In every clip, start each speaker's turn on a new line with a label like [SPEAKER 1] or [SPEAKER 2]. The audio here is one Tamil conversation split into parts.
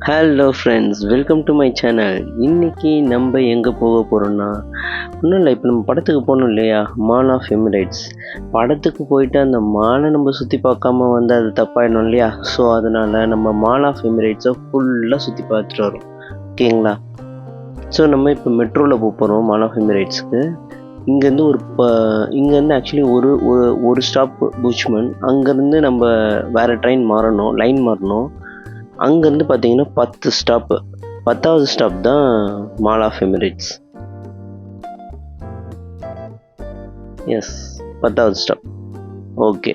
[SPEAKER 1] Hello friends, welcome to my channel. இன்றைக்கி நம்ம எங்கே போக போகிறோன்னா, ஒன்றும் இல்லை, இப்போ நம்ம படத்துக்கு போகணும் இல்லையா, மால் ஆஃப் எமிரேட்ஸ். படத்துக்கு போயிட்டு அந்த மாலை நம்ம சுற்றி பார்க்காம வந்து அது தப்பாயிடும் இல்லையா. ஸோ அதனால் நம்ம மால் ஆஃப் எமிரேட்ஸை ஃபுல்லாக சுற்றி பார்த்துட்டு வரோம், ஓகேங்களா. ஸோ நம்ம இப்போ மெட்ரோவில் போக போகிறோம் மால் ஆஃப் எமிரேட்ஸ்க்கு. இங்கேருந்து ஆக்சுவலி ஒரு ஸ்டாப் பூச்மன். அங்கேருந்து நம்ம வேறு ட்ரெயின் மாறணும், லைன் மாறணும். அங்கேருந்து பார்த்தீங்கன்னா 10 ஸ்டாப்பு, 10வது ஸ்டாப் தான் மால் ஆஃப் எமிரேட்ஸ். எஸ், 10வது ஸ்டாப். ஓகே,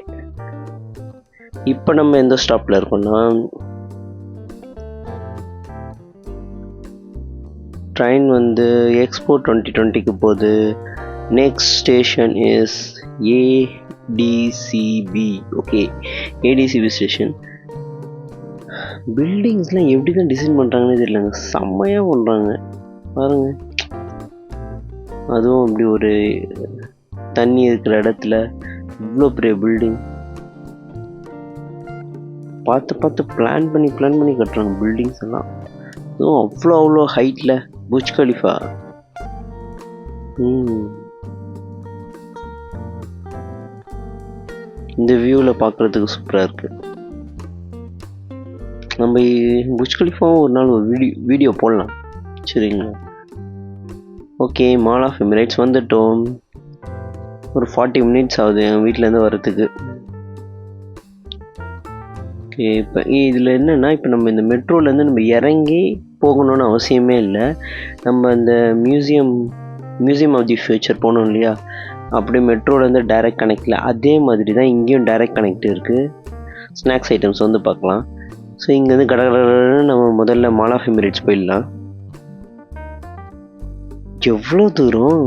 [SPEAKER 1] இப்போ நம்ம எந்த ஸ்டாப்பில் இருக்கோம்னா, ட்ரெயின் வந்து எக்ஸ்போ 2020க்கு போகுது. Next station is ADCB. Okay, ADCB station. பில்டிங்ஸ்லாம் எப்படி தான் டிசைன் பண்ணுறாங்கன்னு தெரியலங்க, செம்மையாக பண்ணுறாங்க பாருங்க. அதுவும் அப்படி ஒரு தண்ணி இருக்கிற இடத்துல இவ்வளோ பெரிய பில்டிங் பார்த்து பிளான் பண்ணி கட்டுறாங்க பில்டிங்ஸ் எல்லாம். அதுவும் அவ்வளோ ஹைட்டில் புர்ஜ் கலிஃபா. இந்த வியூவில் பார்க்குறதுக்கு சூப்பராக இருக்குது. நம்ம புர்ஜ் கலிஃபாவும் ஒரு நாள் ஒரு வீடியோ போடலாம், சரிங்களா. ஓகே, மால் ஆஃப் எமிரேட்ஸ் வந்துட்டோம். ஒரு 40 மினிட்ஸ் ஆகுது என் வீட்டிலேருந்து வர்றதுக்கு. ஓகே, இப்போ இதில் என்னென்னா, இப்போ நம்ம இந்த மெட்ரோலேருந்து நம்ம இறங்கி போகணுன்னு அவசியமே இல்லை. நம்ம அந்த மியூசியம் ஆஃப் தி ஃபியூச்சர் போனோம் இல்லையா, அப்படியே மெட்ரோலேருந்து டைரக்ட் கனெக்டில் அதே மாதிரி தான் இங்கேயும் டைரக்ட் கனெக்ட் இருக்குது. ஸ்நாக்ஸ் ஐட்டம்ஸ் வந்து பார்க்கலாம். ஸோ இங்கேருந்து கடற்கரை நம்ம முதல்ல மால் ஆஃப் எமிரேட்ஸ் போயிடலாம். எவ்வளோ தூரம்,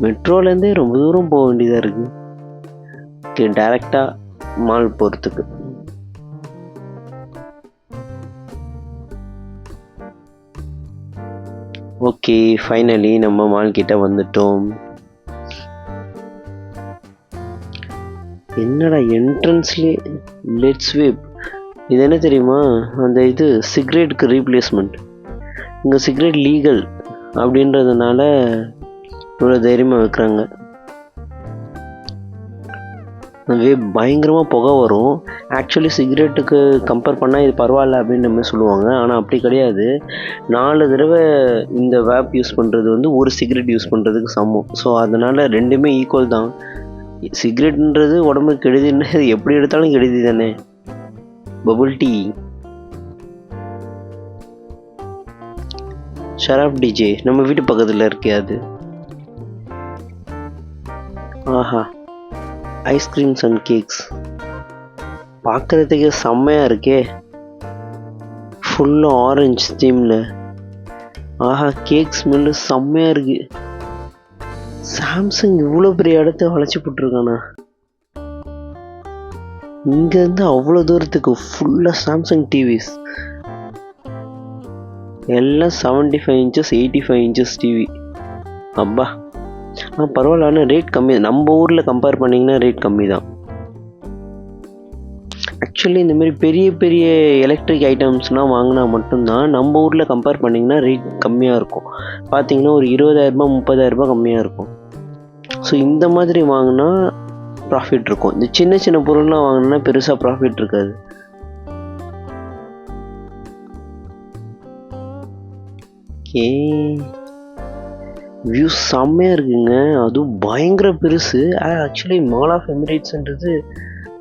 [SPEAKER 1] மெட்ரோலேருந்தே ரொம்ப தூரம் போக வேண்டியதாக இருக்குது. ஓகே, டைரெக்டாக மால் போகிறதுக்கு. ஓகே, ஃபைனலி நம்ம மால் கிட்ட வந்துட்டோம். என்னடா என்ட்ரன்ஸ்லேயே லெட்ஸ் வேப். இது என்ன தெரியுமா, அந்த இது சிகரெட்டுக்கு ரீப்ளேஸ்மெண்ட். இங்கே சிகரெட் லீகல் அப்படின்றதுனால இவ்வளோ தைரியமாக வைக்கிறாங்க. பயங்கரமாக புகை வரும். ஆக்சுவலி சிகரெட்டுக்கு கம்பேர் பண்ணால் இது பரவாயில்ல அப்படின்ற மாதிரி சொல்லுவாங்க. ஆனால் அப்படி கிடையாது. 4 தடவை இந்த வேப் யூஸ் பண்ணுறது வந்து ஒரு சிகரெட் யூஸ் பண்ணுறதுக்கு சமம். ஸோ அதனால் ரெண்டுமே ஈக்குவல் தான். சிகரெட்ன்றது உடம்புக்கு கெடுதின்றது எப்படி எடுத்தாலும் கெடுதி தானே. பபுள் டீ, ஷராப் டிஜே நம்ம வீட்டு பக்கத்தில் இருக்கே அது. ஆஹா, ஐஸ்கிரீம்ஸ் அண்ட் கேக்ஸ் பார்க்குறதுக்கே செம்மையாக இருக்கே. ஃபுல்லாக ஆரஞ்சு தீமில். ஆஹா, கேக் ஸ்மெல்லு செம்மையாக இருக்கு. சாம்சங் இவ்வளோ பெரிய இடத்த வளைச்சி போட்டிருக்கானா. இங்கேருந்து அவ்வளோ தூரத்துக்கு ஃபுல்லாக சாம்சங் டிவிஸ் எல்லாம் 75 இன்ச்சஸ் 85 இன்ச்சஸ் டிவி. அப்பா, பரவாயில்ல. ஆனால் ரேட் கம்மி. நம்ம ஊரில் கம்பேர் பண்ணிங்கன்னா ரேட் கம்மி தான். ஆக்சுவலி இந்தமாரி பெரிய பெரிய எலக்ட்ரிக் ஐட்டம்ஸ்லாம் வாங்கினா மட்டும்தான் நம்ம ஊரில் கம்பேர் பண்ணிங்கன்னா ரேட் கம்மியாக இருக்கும். பார்த்தீங்கன்னா ஒரு 20,000 30,000 கம்மியாக இருக்கும். ஸோ இந்த மாதிரி வாங்கினா ப்ராஃபிட் இருக்கும். இந்த சின்ன சின்ன பொருள்லாம் வாங்கினா பெருசாக ப்ராஃபிட் இருக்காது. ஓகே, வியூ செம்மையாக இருக்குங்க. அதுவும் பயங்கர பெருசு. ஆக்சுவலி மால் ஆஃப் எமிரேட்ஸ்ன்றது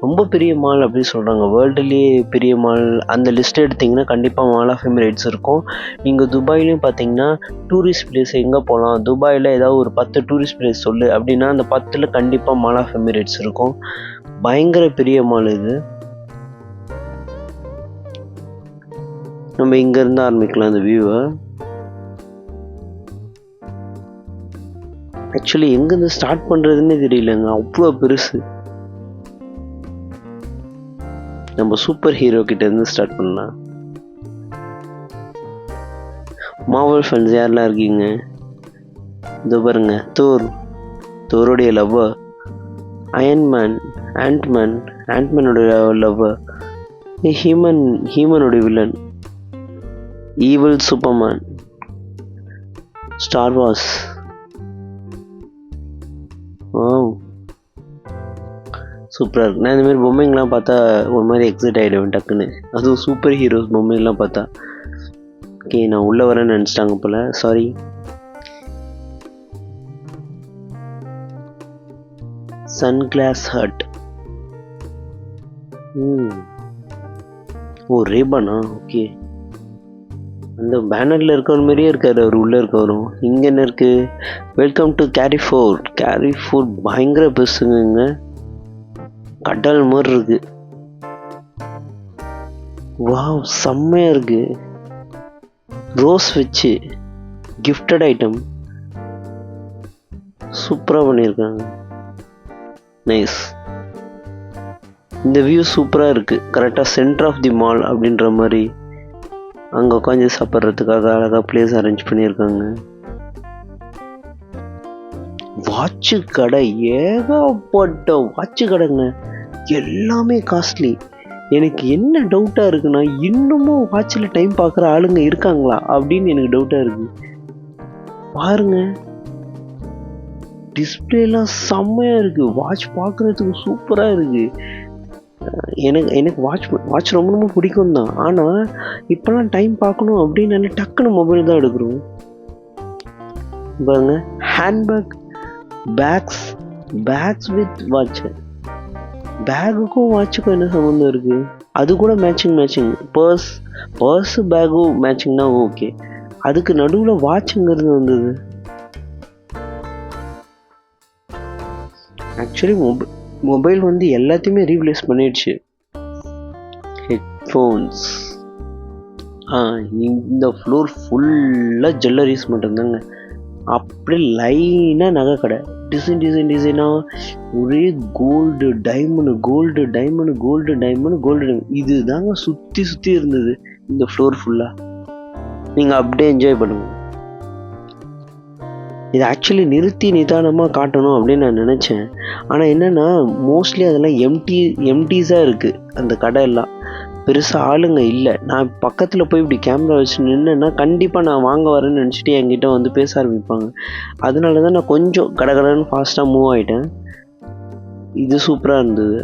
[SPEAKER 1] ரொம்ப பெரிய மால் அப்படின்னு சொல்கிறாங்க. வேர்ல்டுலேயே பெரிய மால் அந்த லிஸ்ட் எடுத்திங்கன்னா கண்டிப்பாக மால் ஆஃப் எமிரேட்ஸ் இருக்கும். நீங்கள் துபாயிலையும் பார்த்தீங்கன்னா டூரிஸ்ட் பிளேஸ் எங்கே போகலாம், துபாயில் ஏதாவது ஒரு 10 டூரிஸ்ட் பிளேஸ் சொல்லு அப்படின்னா அந்த 10ல் கண்டிப்பாக மால் ஆஃப் எமிரேட்ஸ் இருக்கும். பயங்கர பெரிய மால் இது. நம்ம இங்கேருந்து ஆரம்பிக்கலாம் இந்த வியூவை. ஆக்சுவலி எங்கேருந்து ஸ்டார்ட் பண்ணுறதுன்னே தெரியலங்க, அவ்வளோ பெருசு. நம்ம சூப்பர் ஹீரோ கிட்ட இருந்து ஸ்டார்ட் பண்ணலாம். மார்வல் ஃபேன்ஸ் யாரெல்லாம் இருக்கீங்க? இதோ பாருங்க, தோருடைய லவ்வர், அயன்மேன், ஆண்ட்மேனோட லவ்வர், ஹீமனோட villain. Evil Superman, Star Wars. சூப்பராக இருக்கு. நான் இந்தமாதிரி பொம்மைங்கள்லாம் பார்த்தா ஒரு மாதிரி எக்ஸைட் ஆகிடுவேன் டக்குன்னு. அதுவும் சூப்பர் ஹீரோஸ் பொம்மைலாம் பார்த்தா. ஓகே, நான் உள்ளே வரேன்னு நினச்சிட்டாங்க போல், சாரி. Sunglass Hut. ஓ, ரேபானா? ஓகே, அந்த பேனரில் இருக்கிற மாதிரியே இருக்காரு அவர் உள்ளே இருக்கவரும். இங்கே என்ன இருக்குது? Welcome to Carrefour. கேரிஃபோர் பயங்கர பெருசுங்க, கடல் மாதிரி இருக்கு. வாவ், செம்மையாக இருக்கு. ரோஸ் வச்சு கிஃப்டட் ஐட்டம் சூப்பராக பண்ணியிருக்காங்க. நைஸ். இந்த வியூ சூப்பராக இருக்குது. கரெக்டாக சென்டர் ஆஃப் தி மால் அப்படின்ற மாதிரி அங்கே உட்காந்து சாப்பிட்றதுக்காக அழகாக பிளேஸ் அரேஞ்ச் பண்ணியிருக்காங்க. வாட்சு கடை, ஏகப்பட்ட வாட்சு கடைங்க, எல்லாமே காஸ்ட்லி. எனக்கு என்ன டவுட்டாக இருக்குன்னா, இன்னமும் வாட்சில் டைம் பார்க்குற ஆளுங்க இருக்காங்களா அப்படின்னு எனக்கு டவுட்டாக இருக்குது. பாருங்க, டிஸ்பிளேலாம் செம்மையாக இருக்குது. வாட்ச் பார்க்குறதுக்கு சூப்பராக இருக்குது. எனக்கு வாட்ச் ரொம்ப ரொம்ப பிடிக்கும் தான். ஆனால் இப்போலாம் டைம் பார்க்கணும் அப்படின்னு டக்குன்னு மொபைல் தான் எடுக்கிறோம். பாருங்க, ஹேண்ட்பேக், பேக்ஸ் வித் வாட்ச். பேகுக்கும் வாட்சுக்கும் என்ன சம்மந்தம் இருக்குது? அது கூட மேட்சிங். பர்ஸு பேகும் மேட்சிங்னா ஓகே, அதுக்கு நடுவில் வாட்சுங்கிறது வந்தது. ஆக்சுவலி மொபைல் வந்து எல்லாத்தையுமே ரீப்ளேஸ் பண்ணிடுச்சு. ஹெட்ஃபோன்ஸ், இந்த ஃப்ளோர் ஃபுல்லாக ஜுவல்லரிஸ் மட்டும்தாங்க. அப்படி லைனாக நகை கடை, டிசைனாக ஒரே கோல்டு டைமண்டு. இது தாங்க சுற்றி இருந்தது இந்த ஃப்ளோர் ஃபுல்லாக. நீங்கள் அப்படியே என்ஜாய் பண்ணுங்க. இது ஆக்சுவலி நிறுத்தி நிதானமாக காட்டணும் அப்படின்னு நான் நினச்சேன். ஆனால் என்னென்னா, மோஸ்ட்லி அதெல்லாம் எம்டிஸாக இருக்குது. அந்த கடை எல்லாம் பெருசாக ஆளுங்க இல்லை. நான் பக்கத்தில் போய் இப்படி கேமரா வச்சு நின்றுன்னா கண்டிப்பாக நான் வாங்க வரேன்னு நினச்சிட்டு என்கிட்ட வந்து பேச ஆரம்பிப்பாங்க. அதனால தான் நான் கொஞ்சம் கடகடன்னு ஃபாஸ்ட்டாக மூவ் ஆகிட்டேன். இது சூப்பராக இருந்தது.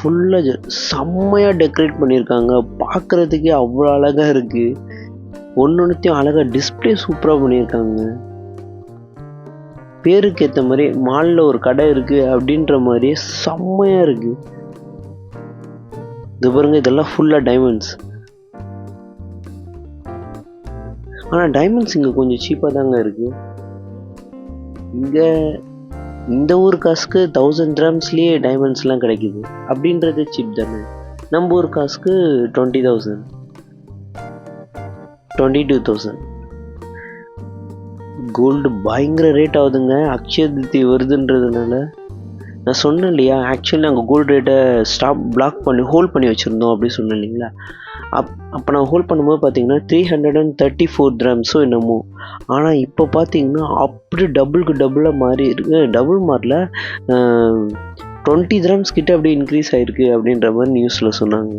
[SPEAKER 1] ஃபுல்லாக செம்மையாக டெக்கரேட் பண்ணியிருக்காங்க. பார்க்குறதுக்கே அவ்வளோ அழகாக இருக்குது. ஒன்றுத்தையும் அழகாக டிஸ்பிளே சூப்பராக பண்ணியிருக்காங்க. பேருக்கு ஏற்ற மாதிரி மாலில் ஒரு கடை இருக்குது அப்படின்ற மாதிரியே செம்மையாக இருக்குது. இது பாருங்க, இதெல்லாம் ஃபுல்லாக டைமண்ட்ஸ். ஆனால் டைமண்ட்ஸ் இங்கே கொஞ்சம் சீப்பாக தாங்க இருக்குது. இங்கே இந்த ஊர் காசுக்கு 1000 dirhamsலேயே டைமண்ட்ஸ்லாம் கிடைக்குது அப்படின்றது சீப் தானே. நம்ம ஊர் காசுக்கு 20,000, 22,000. கோல்டு பயங்கர ரேட் ஆகுதுங்க அக்ஷய திருதி வருதுன்றதுனால. நான் சொன்னேன் இல்லையா, ஆக்சுவலி நாங்கள் கோல்டு ரேட்டை ஹோல்ட் பண்ணி வச்சுருந்தோம் அப்படின்னு சொன்னேன் இல்லைங்களா. அப்போ நான் ஹோல்ட் பண்ணும்போது பார்த்தீங்கன்னா 334 dirhams என்னமோ. ஆனால் இப்போ பார்த்தீங்கன்னா அப்படி டபுளாக மாறி இருக்கு. டபுள் மாறல, 20 dirhams கிட்ட அப்படியே இன்க்ரீஸ் ஆகிருக்கு அப்படின்ற மாதிரி நியூஸில் சொன்னாங்க.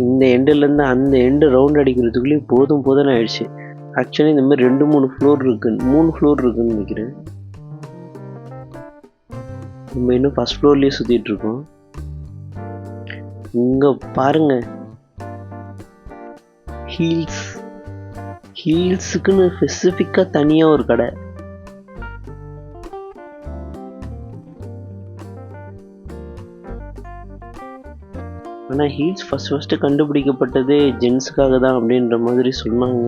[SPEAKER 1] இந்த எண்டுலேருந்து அந்த எண்டு ரவுண்ட் அடிக்கிறதுக்குள்ளேயே போதும் ஆயிடுச்சு. ஆக்சுவலி இந்த மாதிரி 3 ஃப்ளோர் இருக்குன்னு நினைக்கிறேன். நம்ம இன்னும் ஃபர்ஸ்ட் ஃப்ளோர்லேயே சுற்றிட்டு இருக்கோம். இங்கே பாருங்க, ஹீல்ஸுக்குன்னு ஸ்பெசிஃபிக்காக தனியாக ஒரு கடை. ஆனால் ஹீல்ஸ் ஃபஸ்ட்டு கண்டுபிடிக்கப்பட்டதே ஜென்ஸுக்காக தான் அப்படின்ற மாதிரி சொல்கிறாங்க.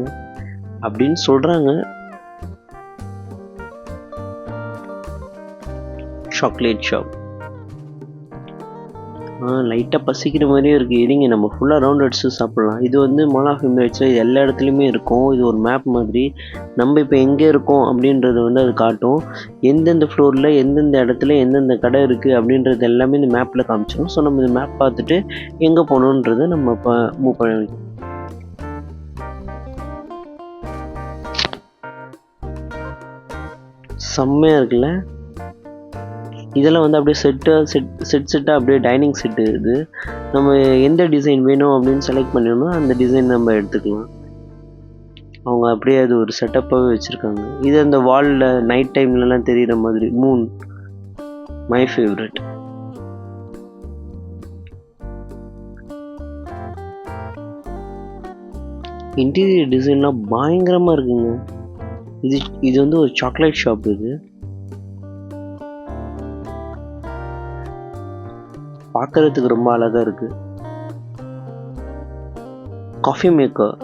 [SPEAKER 1] Chocolate shop. லைட்டாக பசிக்கிற மாதிரியும் இருக்குது. இருங்க நம்ம ஃபுல்லாக ரவுண்ட் அடிச்சு சாப்பிட்லாம். இது வந்து மால் ஆஃப் எமிரேட்ஸில் இது எல்லா இடத்துலையுமே இருக்கும். இது ஒரு மேப் மாதிரி. நம்ம இப்போ எங்கே இருக்கோம் அப்படின்றது வந்து அது காட்டும். எந்தெந்த ஃப்ளோரில் எந்தெந்த இடத்துல எந்தெந்த கடை இருக்குது அப்படின்றது எல்லாமே இந்த மேப்பில் காமிச்சிடும். ஸோ நம்ம இந்த மேப் பார்த்துட்டு எங்கே போகணுன்றதை நம்ம இப்போ மூவ் பண்ண வேண்டியது. செம்மையாக இருக்குல்ல. இதெல்லாம் வந்து அப்படியே செட்டாக அப்படியே டைனிங் செட்டு. இது நம்ம எந்த டிசைன் வேணும் அப்படின்னு செலக்ட் பண்ணிடணும், அந்த டிசைன் நம்ம எடுத்துக்கலாம். அவங்க அப்படியே அது ஒரு செட்டப்பாகவே வச்சுருக்காங்க. இது அந்த வாலில் நைட் டைம்லலாம் தெரிகிற மாதிரி மூன், மை ஃபேவரட். இன்டீரியர் டிசைன்லாம் பயங்கரமாக இருக்குங்க. இது வந்து ஒரு சாக்லேட் ஷாப். இது பார்க்கறதுக்கு ரொம்ப அழகாக இருக்குது. காஃபி மேக்கர்,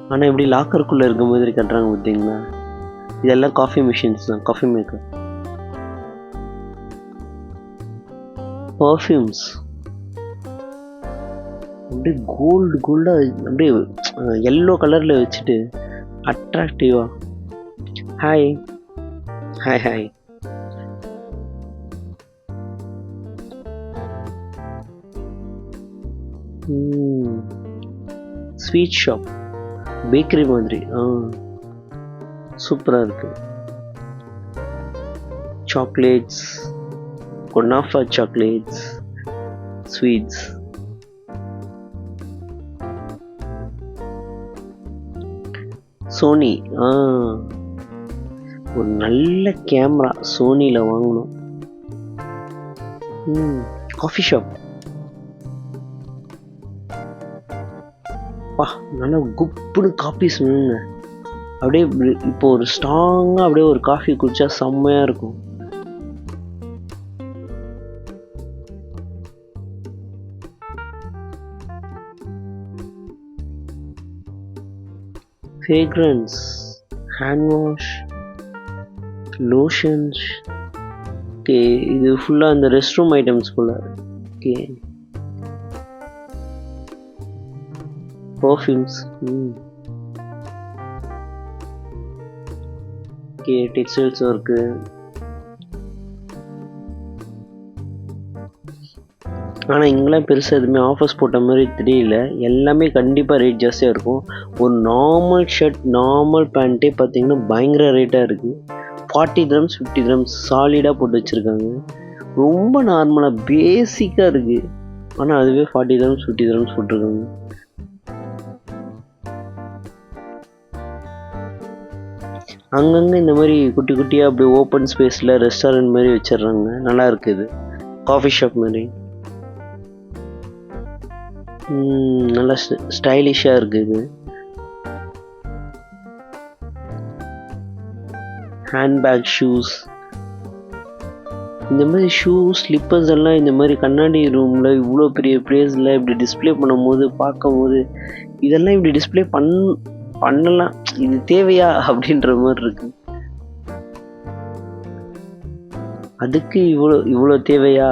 [SPEAKER 1] ஆனால் எப்படி லாக்கருக்குள்ளே இருக்க மாதிரி கட்டுறாங்க பார்த்தீங்களா? இதெல்லாம் காஃபி மிஷின்ஸ் தான். காஃபி மேக்கர், பர்ஃப்யூம்ஸ் அப்படியே கோல்டாக அப்படியே எல்லோ கலரில் வச்சுட்டு அட்ராக்டிவாக. Hi hi hi. Sweet shop, bakery மாதிரி. சூப்பராக இருக்கு. Chocolates, kunafa chocolates, sweets. Sony, ஒரு நல்ல கேமரா சோனியில் வாங்கணும். காஃபி ஷாப், நல்லா குப்புன்னு காஃபி சொல்லுங்க. அப்படியே இப்போ ஒரு ஸ்ட்ராங்காக அப்படியே ஒரு காஃபி குடிச்சா செம்மையாக இருக்கும். Fragrance, hand wash, lotions. Okay, இது ஃபுல்லாக அந்த ரெஸ்ட் ரூம் ஐட்டம்ஸ் போல. Okay, perfumes. ஓகே, டெக்ஸ்டைல்ஸும் இருக்கு. ஆனால் இங்கெல்லாம் பெருசாக எதுவுமே ஆஃபர்ஸ் போட்ட மாதிரி தெரியல. எல்லாமே கண்டிப்பாக ரேட் ஜாஸ்தியாக இருக்கும். ஒரு நார்மல் ஷர்ட், நார்மல் பேண்ட்டே பார்த்தீங்கன்னா பயங்கர ரேட்டாக இருக்குது. 40 dirhams 50 dirhams சாலிடாக போட்டு வச்சுருக்காங்க. ரொம்ப நார்மலாக பேசிக்காக இருக்குது. ஆனால் அதுவே 40 dirhams 50 dirhams போட்டிருக்காங்க. அங்கங்கே இந்த மாதிரி குட்டி குட்டியாக அப்படியே ஓப்பன் ஸ்பேஸில் ரெஸ்டாரண்ட் மாதிரி வச்சிடுறாங்க. நல்லா இருக்குது. காஃபி ஷாப் மாதிரி நல்லா ஸ்டைலிஷாக இருக்குது. ஹேண்ட்பேக், ஷூஸ், இந்த மாதிரி ஷூ ஸ்லிப்பர்ஸ் எல்லாம் இந்த மாதிரி கண்ணாடி ரூமில் இவ்வளோ பெரிய ப்ளேஸில் இப்படி டிஸ்பிளே பண்ணும்போது பார்க்கும்போது இதெல்லாம் இப்படி டிஸ்பிளே பண்ணலாம், இது தேவையா அப்படின்ற மாதிரி இருக்கு. அதுக்கு இவ்வளோ தேவையா?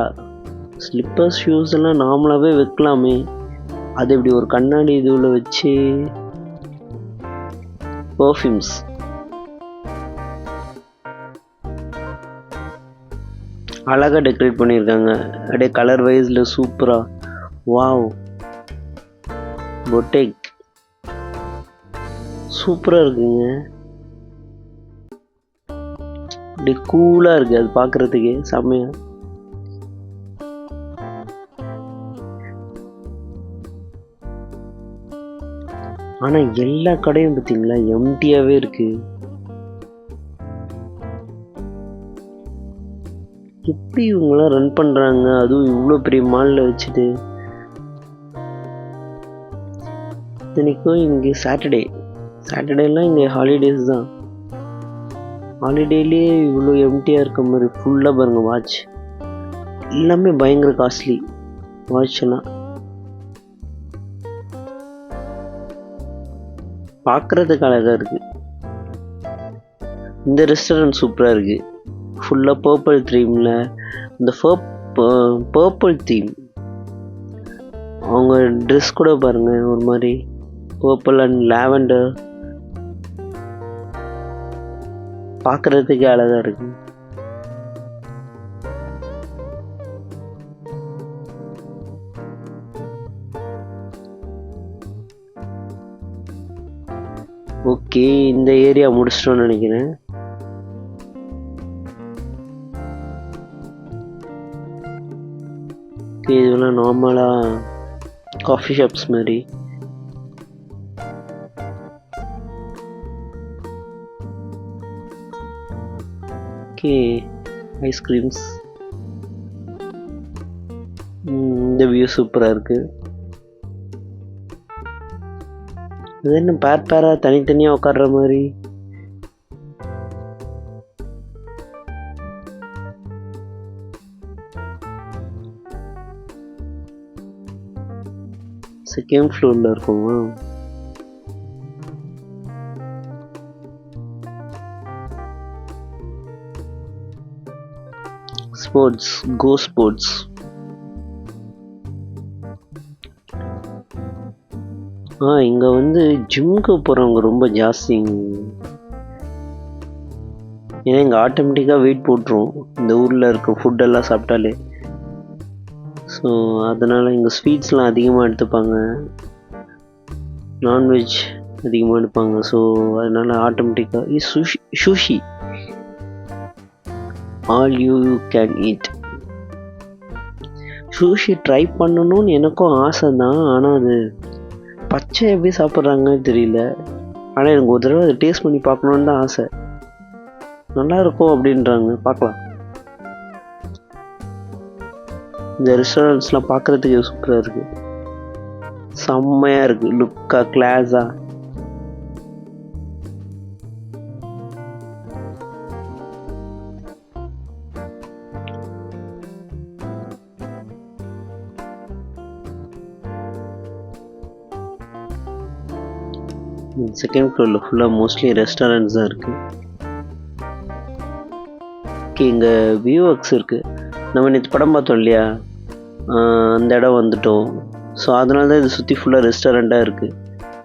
[SPEAKER 1] ஸ்லிப்பர்ஸ் ஷூஸ் எல்லாம் நார்மலாகவே வைக்கலாமே, அது இப்படி ஒரு கண்ணாடி இதுல வச்சு. பர்ஃப்யூம்ஸ், அழகாக டெக்கரேட் பண்ணியிருக்காங்க. அப்படியே கலர் வைஸில் சூப்பராக. வாவ், பொட்டேக் சூப்பராக இருக்குங்க. அப்படியே கூலாக இருக்குது, அது பார்க்குறதுக்கே செம்மையாக. ஆனால் எல்லா கடையும் பார்த்தீங்களா எம்டியாகவே இருக்குது. எப்படி இவங்களாம் ரன் பண்ணுறாங்க, அதுவும் இவ்வளோ பெரிய மாலில் வச்சுட்டு. இத்தனைக்கும் இங்கே சாட்டர்டேலாம் இங்கே ஹாலிடேஸ் தான். ஹாலிடேலேயே இவ்வளோ எம்டியாக இருக்க மாதிரி. ஃபுல்லாக பாருங்கள் வாட்ச், எல்லாமே பயங்கர காஸ்ட்லி வாட்ச்லாம். பார்க்குறதுக்கு அழகாக இருக்குது. இந்த ரெஸ்டாரண்ட் சூப்பராக இருக்குது. ஃபுல்லாக பர்பிள் தீமில், இந்த பர்பிள் தீம் அவங்க ட்ரெஸ் கூட பாருங்க, ஒரு மாதிரி பர்பிள் அண்ட் லாவெண்டர், பார்க்கறதுக்கே அழகா இருக்கு. ஓகே, இந்த ஏரியா முடிச்சிட்டோம்னு நினைக்கிறேன். ஓகே, இதெல்லாம் நார்மலாக காஃபி ஷாப்ஸ் மாதிரி. Okay, ice creams. இந்த வியூ சூப்பராக இருக்குது. இது என்ன பேராக தனித்தனியாக உட்கார்ற மாதிரி. செகண்ட் ஃப்ளோரில் இருக்குமா? ஸ்போர்ட்ஸ், கோ ஸ்போர்ட்ஸ். இங்கே வந்து ஜிம்முக்கு போகிறவங்க ரொம்ப ஜாஸ்திங்க. ஏன்னா இங்கே ஆட்டோமேட்டிக்காக வெயிட் போட்டுரும் இந்த ஊரில் இருக்க ஃபுட்டெல்லாம் சாப்பிட்டாலே. ஸோ அதனால் இங்கே ஸ்வீட்ஸ்லாம் அதிகமாக எடுத்துப்பாங்க, நான்வெஜ் அதிகமாக எடுப்பாங்க. ஸோ அதனால் ஆட்டோமேட்டிக்காக sushi all you can eat. Sushi try பண்ணணும்னு எனக்கும் ஆசை தான். ஆனால் அது பச்சை எப்படி சாப்பிட்றாங்கன்னு தெரியல. ஆனால் எனக்கு ஒரு தடவை அதை டேஸ்ட் பண்ணி பார்க்கணுன்னு தான் ஆசை. நல்லா இருக்கும் அப்படின்றாங்க, பார்க்கலாம். இந்த ரெஸ்டாரண்ட்ஸ்லாம் பார்க்குறதுக்கு சூப்பராக இருக்குது, செம்மையாக இருக்குது, லுக்காக கிளாஸாக. செகண்ட் ஃப்ளோரில் ஃபுல்லாக மோஸ்ட்லி ரெஸ்டாரண்ட்ஸ் தான் இருக்குது. ஓகே, இங்கே வியூஎக்ஸ் இருக்குது. நம்ம நேற்று படம் பார்த்தோம் இல்லையா, அந்த இடம் வந்துட்டோம். ஸோ அதனால தான் இது சுற்றி ஃபுல்லாக ரெஸ்டாரண்ட்டாக இருக்குது.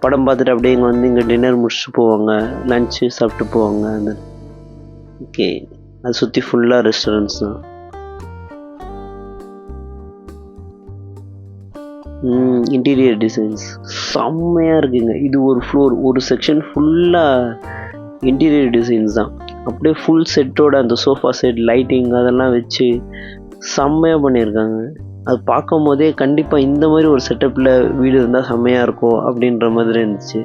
[SPEAKER 1] படம் பார்த்துட்டு அப்படியே இங்கே வந்து இங்கே டின்னர் முடிச்சுட்டு போவாங்க, லன்ச்சு சாப்பிட்டு போவாங்க. அந்த ஓகே, அது சுற்றி ஃபுல்லாக ரெஸ்டாரண்ட்ஸ் தான். இன்டீரியர் டிசைன்ஸ் செம்மையாக இருக்குங்க. இது ஒரு ஃப்ளோர், ஒரு செக்ஷன் ஃபுல்லாக இன்டீரியர் டிசைன்ஸ் தான். அப்படியே ஃபுல் செட்டோட அந்த சோஃபா செட், லைட்டிங் அதெல்லாம் வச்சு செம்மையாக பண்ணியிருக்காங்க. அது பார்க்கும் போதே கண்டிப்பாக இந்த மாதிரி ஒரு செட்டப்பில் வீடு இருந்தால் செம்மையாக இருக்கும் அப்படின்ற மாதிரி இருந்துச்சு.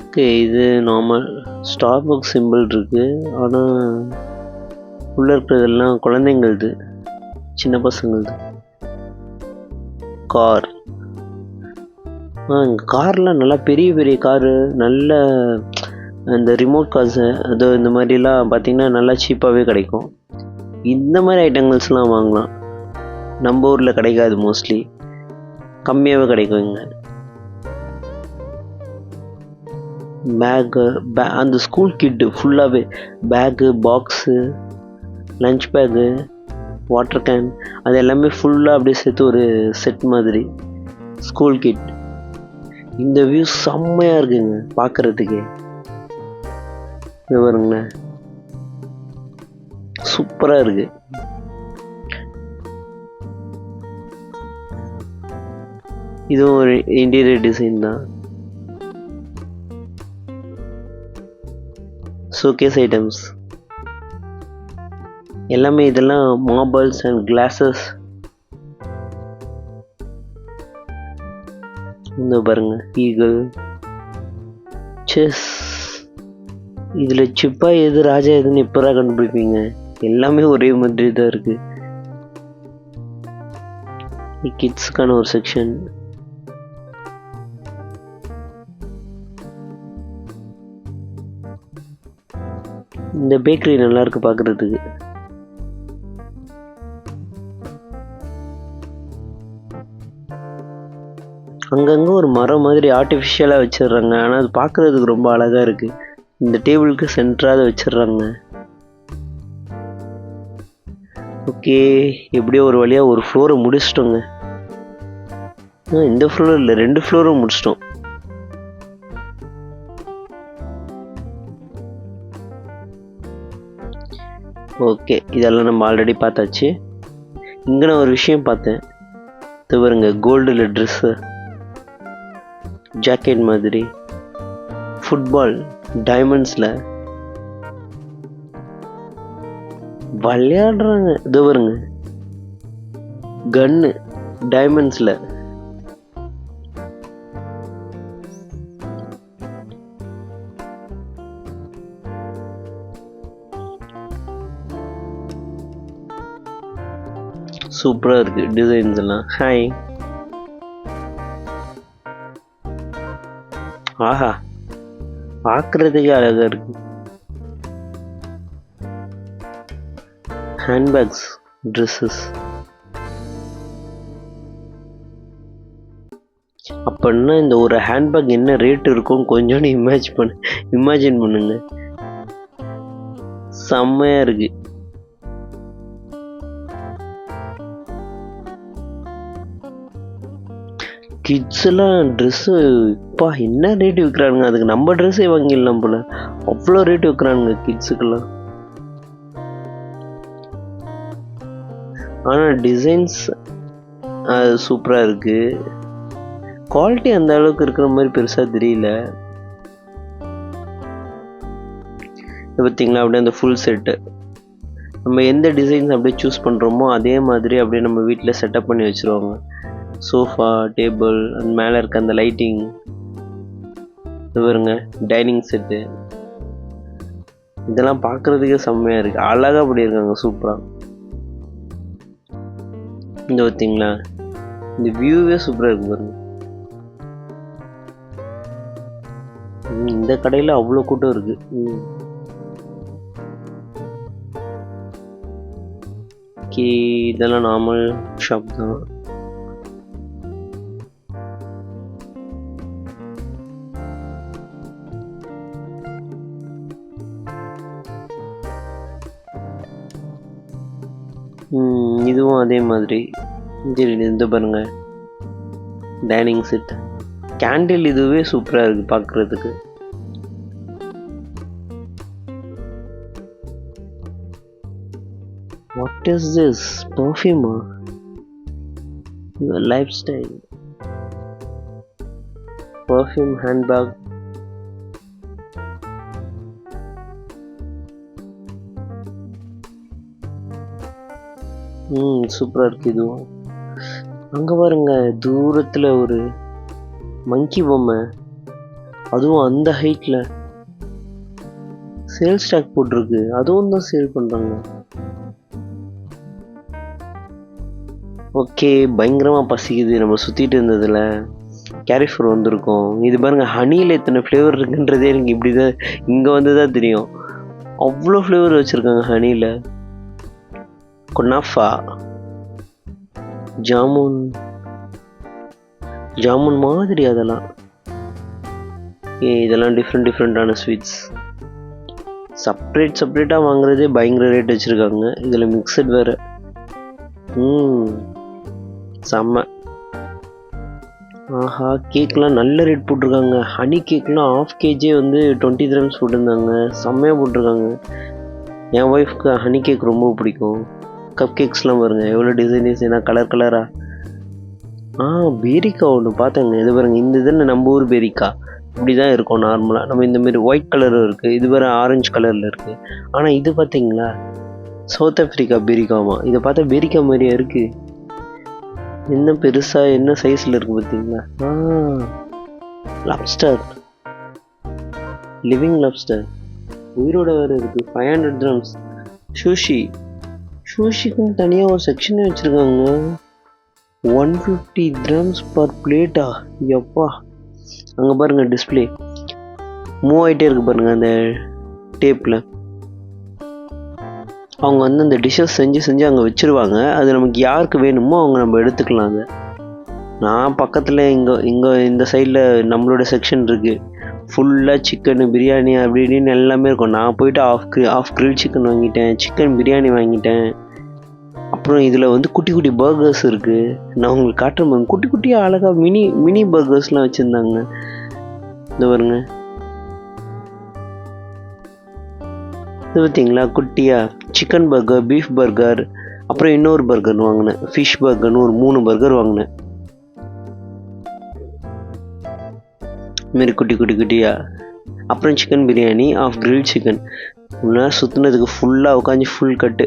[SPEAKER 1] ஓகே, இது நார்மல் ஸ்டார்பக்ஸ் சிம்பிள் இருக்குது. ஆனால் உள்ளே இருக்கிறதெல்லாம் குழந்தைங்களது, சின்ன பசங்களது. கார், இங்கே கார்லாம் நல்லா பெரிய பெரிய காரு, நல்ல இந்த ரிமோட் கார்ஸு, அது இந்த மாதிரிலாம் பார்த்திங்கன்னா நல்லா சீப்பாகவே கிடைக்கும். இந்த மாதிரி ஐட்டங்கள்ஸ்லாம் வாங்கலாம், நம்ம ஊரில் கிடைக்காது, மோஸ்ட்லி கம்மியாகவே கிடைக்கும் இங்கே. பேக்கு, அந்த ஸ்கூல் கிட்டு ஃபுல்லாகவே bag, box, lunch bag, water can, அது எல்லாமே ஃபுல்லாக அப்படியே சேர்த்து ஒரு செட் மாதிரி ஸ்கூல் கிட். இந்த வியூ செம்மையாக இருக்குங்க பார்க்குறதுக்கே. இது பாருங்களேன், சூப்பராக இருக்குது. இதுவும் ஒரு இன்டீரியர் டிசைன் தான். ஷோகேஸ் ஐட்டம்ஸ் எல்லாமே, இதெல்லாம் மார்பிள்ஸ் அண்ட் கிளாஸஸ். இந்த பாருங்க, ஈகிள், செஸ். இதில் சிப்பா எது ராஜா எதுன்னு இப்போதான் கண்டுபிடிப்பீங்க, எல்லாமே ஒரே மாதிரி தான் இருக்கு. கிட்ஸுக்கான ஒரு செக்ஷன். இந்த பேக்கரி நல்லா இருக்கு பார்க்குறதுக்கு. அங்கங்கே ஒரு மரம் மாதிரி ஆர்டிஃபிஷியலாக வச்சிடுறாங்க. ஆனால் அது பார்க்குறதுக்கு ரொம்ப அழகாக இருக்குது. இந்த டேபிளுக்கு சென்டராக அதை வச்சிடுறாங்க. ஓகே, எப்படியோ ஒரு வழியாக ஒரு ஃப்ளோரை முடிச்சிட்டோங்க. இந்த ஃப்ளோர் இல்லை, 2 ஃப்ளோரும் முடிச்சிட்டோம். ஓகே, இதெல்லாம் நம்ம ஆல்ரெடி பார்த்தாச்சு. இங்கே நான் ஒரு விஷயம் பார்த்தேன். பாருங்க, கோல்டில் ட்ரெஸ்ஸு, ஜாக்கெட் மாதிரி, ஃபுட்பால் டைமண்ட்ஸில் விளையாடுறாங்க. இது பாருங்க, கன்னு டைமண்ட்ஸில். சூப்பராக இருக்குது டிசைன்ஸ் எல்லாம். ஹாய், ஆஹா, பார்க்குறதுக்கே அழகாக இருக்கு. Handbags, dresses. அப்படின்னா இந்த ஒரு ஹேண்ட்பேக் என்ன ரேட் இருக்கும் கொஞ்சோண்டு இமேஜின் பண்ணுங்க. செம்மையாக இருக்கு. கிட்ஸ் எல்லாம் ட்ரெஸ்ஸு இப்போ என்ன ரேட்டு விற்கிறானுங்க. அதுக்கு நம்ம ட்ரெஸ்ஸே வாங்கிடலாம் போல, அவ்வளோ ரேட்டு விற்கிறானுங்க கிட்ஸுக்கெல்லாம். ஆனால் டிசைன்ஸ் அது சூப்பராக இருக்குது. குவாலிட்டி அந்த அளவுக்கு இருக்கிற மாதிரி பெருசாக தெரியல. பார்த்தீங்களா, அப்படியே அந்த ஃபுல் செட்டு நம்ம எந்த டிசைன்ஸ் அப்படியே சூஸ் பண்ணுறோமோ அதே மாதிரி அப்படியே நம்ம வீட்டில் செட்டப் பண்ணி வச்சுருவாங்க. சோஃபா, டேபிள், அந்த மேலே இருக்க அந்த லைட்டிங், பாருங்க டைனிங் செட்டு, இதெல்லாம் பார்க்குறதுக்கே செம்மையாக இருக்குது. அழகாக பண்ணியிருக்காங்க சூப்பராக. இந்த பார்த்தீங்களா, இந்த வியூவே சூப்பராக இருக்கு பாருங்க. இந்த கடையில் அவ்வளோ கூட்டம் இருக்கு. ஓகே, இதெல்லாம் நார்மல் ஷாப் தான். இதுவும் அதே மாதிரி. இந்த பாருங்க டைனிங் செட், கேண்டில், இதுவே சூப்பராக இருக்குது பார்க்குறதுக்கு. What is this? பர்ஃப்யூமா? Your lifestyle perfume handbag. சூப்பராக இருக்குது இதுவும். அங்கே பாருங்க தூரத்தில் ஒரு மங்கி பொம்மை, அதுவும் அந்த ஹைட்டில் சேல்ஸ் ஸ்டாக் போட்டிருக்கு. அதுவும் தான் சேல் பண்ணுறாங்க. ஓகே, பயங்கரமாக பசிக்குது. நம்ம சுற்றிட்டு இருந்ததில் கேரிஃபோர் வந்திருக்கோம். இது பாருங்க, ஹனியில் எத்தனை ஃப்ளேவர் இருக்குன்றதே எனக்கு இப்படி தான் இங்கே வந்து தான் தெரியும். அவ்வளோ ஃப்ளேவர் வச்சுருக்காங்க ஹனியில். குனாஃபா, ஜாமுன் மாதிரி அதெல்லாம். இதெல்லாம் டிஃப்ரெண்ட்டான ஸ்வீட்ஸ். செப்பரேட்டாக வாங்குறதே பயங்கர ரேட் வச்சுருக்காங்க. இதில் மிக்சட் வேறு. செம்ம. ஆஹா, கேக்லாம் நல்ல ரேட் போட்டிருக்காங்க. ஹனி கேக்லாம் 1/2 kg வந்து 20 dirhams போட்டிருந்தாங்க. செம்மையாக போட்டிருக்காங்க. என் ஒய்ஃப்க்கு ஹனி கேக் ரொம்ப பிடிக்கும். கப் கேக்ஸ்லாம் பாருங்க எவ்வளோ டிசைனாக கலராக. பேரிக்கா ஒன்று பார்த்தேங்க. இது பாருங்க, இந்த இதில் நம்ம ஊர் பேரிக்கா இப்படி தான் இருக்கும் நார்மலாக. நம்ம இந்தமாரி ஒயிட் கலரும் இருக்குது, இது வேறு ஆரஞ்சு கலரில் இருக்குது. ஆனால் இது பார்த்தீங்களா, சவுத் ஆஃப்ரிக்கா பேரிக்காமா. இதை பார்த்தா பேரிக்கா மாதிரியா இருக்குது. என்ன பெருசாக என்ன சைஸில் இருக்குது பார்த்தீங்களா. லாப்ஸ்டர், லிவிங் லாப்ஸ்டர், உயிரோட வேறு இருக்குது. 500 dirhams. ஷூஷிக்குன்னு தனியாக ஒரு செக்ஷனே வச்சுருக்காங்க. 150 dirhams பர் பிளேட்டா? எப்பா. அங்கே பாருங்கள் டிஸ்பிளே மூவ் ஆகிட்டே இருக்குது பாருங்கள் அந்த டேப்பில். அவங்க வந்து அந்த டிஷ்ஷஸ் செஞ்சு அங்கே வச்சுருவாங்க. அது நமக்கு யாருக்கு வேணுமோ அவங்க நம்ம எடுத்துக்கலாம். அதை நான் பக்கத்தில் இங்கே இந்த சைடில் நம்மளோட செக்ஷன் இருக்குது. ஃபுல்லாக சிக்கனு பிரியாணி அப்படி இப்படின்னு எல்லாமே இருக்கும். நான் போயிட்டு ஆஃப் கிரில் சிக்கன் வாங்கிட்டேன், சிக்கன் பிரியாணி வாங்கிட்டேன். அப்புறம் இதில் வந்து குட்டி குட்டி பர்கர்ஸ் இருக்குது. நான் உங்களுக்கு காட்டுறேன், குட்டி குட்டியாக அழகாக மினி பர்கர்ஸ்லாம் வச்சுருந்தாங்க. இந்த பாருங்க, இது பார்த்தீங்களா குட்டியாக சிக்கன் பர்கர், பீஃப் பர்கர், அப்புறம் இன்னொரு பர்கர் வாங்கினேன், ஃபிஷ் பர்கர்னு ஒரு 3 பர்கர் வாங்கினேன். இதுமாரி குட்டி குட்டியாக. அப்புறம் chicken biryani, half grill chicken. முன்னா சுற்றுனதுக்கு ஃபுல்லாக உட்காந்து ஃபுல் கட்டு.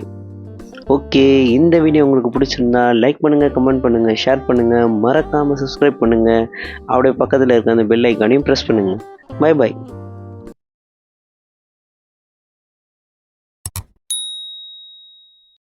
[SPEAKER 1] ஓகே, இந்த வீடியோ உங்களுக்கு பிடிச்சிருந்தா லைக் பண்ணுங்கள், கமெண்ட் பண்ணுங்கள், ஷேர் பண்ணுங்கள், மறக்காமல் சப்ஸ்கிரைப் பண்ணுங்கள். அப்படியே பக்கத்தில் இருக்க அந்த பெல் ஐக்கானையும் ப்ரெஸ் பண்ணுங்கள். Bye bye.